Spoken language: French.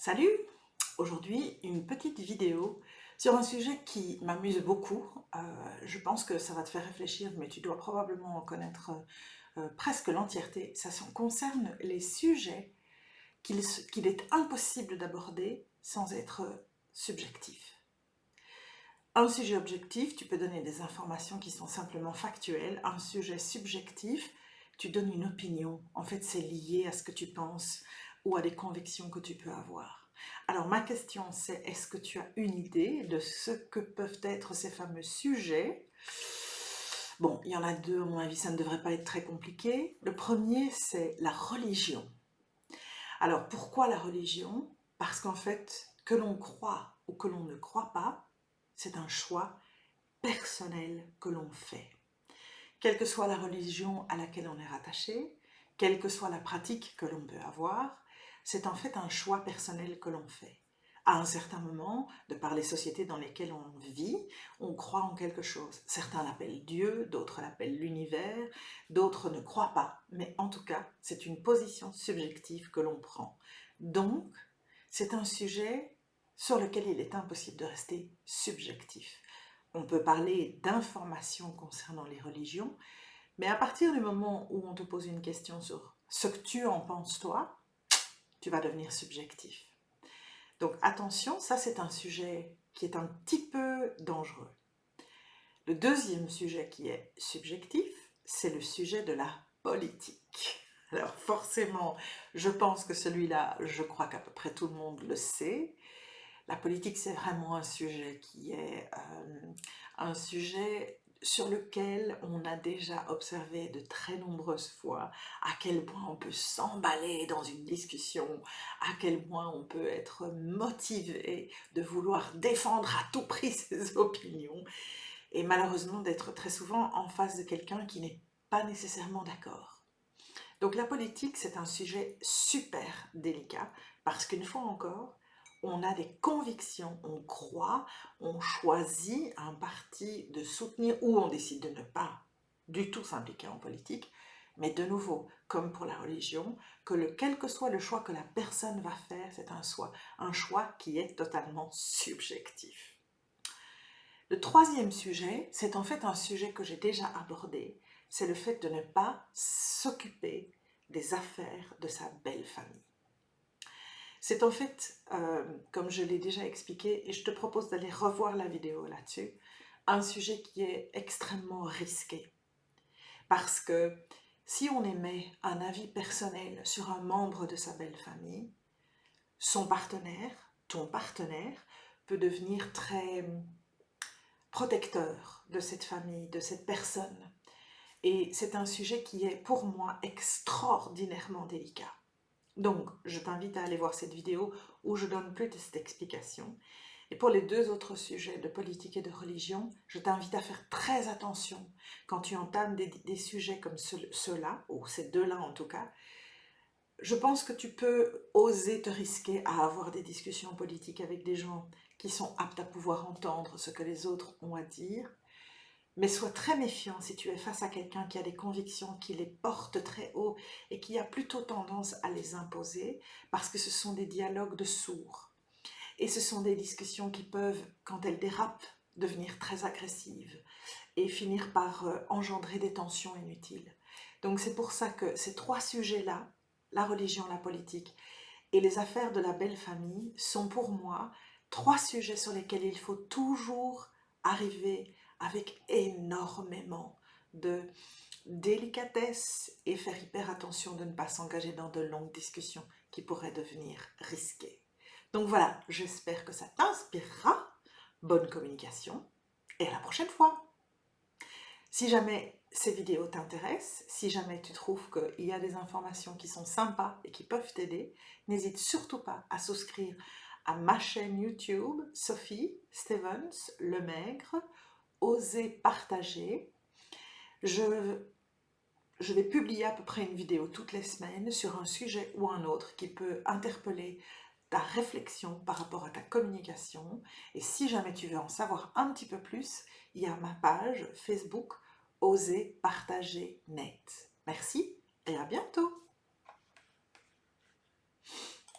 Salut! Aujourd'hui, une petite vidéo sur un sujet qui m'amuse beaucoup. Je pense que ça va te faire réfléchir, mais tu dois probablement en connaître presque l'entièreté. Concerne les sujets qu'il est impossible d'aborder sans être subjectif. Un sujet objectif, tu peux donner des informations qui sont simplement factuelles. Un sujet subjectif, tu donnes une opinion. En fait, c'est lié à ce que tu penses ou à des convictions que tu peux avoir. Alors, ma question, c'est est-ce que tu as une idée de ce que peuvent être ces fameux sujets? Bon, il y en a deux, à mon avis, ça ne devrait pas être très compliqué. Le premier, c'est la religion. Alors, pourquoi la religion? Parce qu'en fait, que l'on croit ou que l'on ne croit pas, c'est un choix personnel que l'on fait. Quelle que soit la religion à laquelle on est rattaché, quelle que soit la pratique que l'on peut avoir, c'est en fait un choix personnel que l'on fait. À un certain moment, de par les sociétés dans lesquelles on vit, on croit en quelque chose. Certains l'appellent Dieu, d'autres l'appellent l'univers, d'autres ne croient pas. Mais en tout cas, c'est une position subjective que l'on prend. Donc, c'est un sujet sur lequel il est impossible de rester subjectif. On peut parler d'informations concernant les religions, mais à partir du moment où on te pose une question sur ce que tu en penses toi, tu vas devenir subjectif. Donc attention, ça c'est un sujet qui est un petit peu dangereux. Le deuxième sujet qui est subjectif, c'est le sujet de la politique. Alors forcément, je pense que celui-là, je crois qu'à peu près tout le monde le sait. La politique, c'est vraiment un sujet qui est un sujet sur lequel on a déjà observé de très nombreuses fois à quel point on peut s'emballer dans une discussion, à quel point on peut être motivé de vouloir défendre à tout prix ses opinions et malheureusement d'être très souvent en face de quelqu'un qui n'est pas nécessairement d'accord. Donc la politique, c'est un sujet super délicat parce qu'une fois encore, on a des convictions, on croit, on choisit un parti de soutenir ou on décide de ne pas du tout s'impliquer en politique. Mais de nouveau, comme pour la religion, quel que soit le choix que la personne va faire, c'est un choix qui est totalement subjectif. Le troisième sujet, c'est en fait un sujet que j'ai déjà abordé, c'est le fait de ne pas s'occuper des affaires de sa belle famille. C'est en fait, comme je l'ai déjà expliqué, et je te propose d'aller revoir la vidéo là-dessus, un sujet qui est extrêmement risqué. Parce que si on émet un avis personnel sur un membre de sa belle famille, son partenaire, ton partenaire, peut devenir très protecteur de cette famille, de cette personne. Et c'est un sujet qui est pour moi extraordinairement délicat. Donc, je t'invite à aller voir cette vidéo où je donne plus de cette explication. Et pour les deux autres sujets de politique et de religion, je t'invite à faire très attention quand tu entames des sujets comme ceux-là, ou ces deux-là en tout cas. Je pense que tu peux oser te risquer à avoir des discussions politiques avec des gens qui sont aptes à pouvoir entendre ce que les autres ont à dire. Mais sois très méfiant si tu es face à quelqu'un qui a des convictions, qui les porte très haut et qui a plutôt tendance à les imposer, parce que ce sont des dialogues de sourds. Et ce sont des discussions qui peuvent, quand elles dérapent, devenir très agressives et finir par engendrer des tensions inutiles. Donc c'est pour ça que ces trois sujets-là, la religion, la politique et les affaires de la belle famille, sont pour moi trois sujets sur lesquels il faut toujours arriver avec énormément de délicatesse et faire hyper attention de ne pas s'engager dans de longues discussions qui pourraient devenir risquées. Donc voilà, j'espère que ça t'inspirera. Bonne communication et à la prochaine fois. Si jamais ces vidéos t'intéressent, si jamais tu trouves qu'il y a des informations qui sont sympas et qui peuvent t'aider, n'hésite surtout pas à souscrire à ma chaîne YouTube, Sophie Stevens Lemaigre, Oser partager. Je vais publier à peu près une vidéo toutes les semaines sur un sujet ou un autre qui peut interpeller ta réflexion par rapport à ta communication. Et si jamais tu veux en savoir un petit peu plus, il y a ma page Facebook Oser partager net. Merci et à bientôt.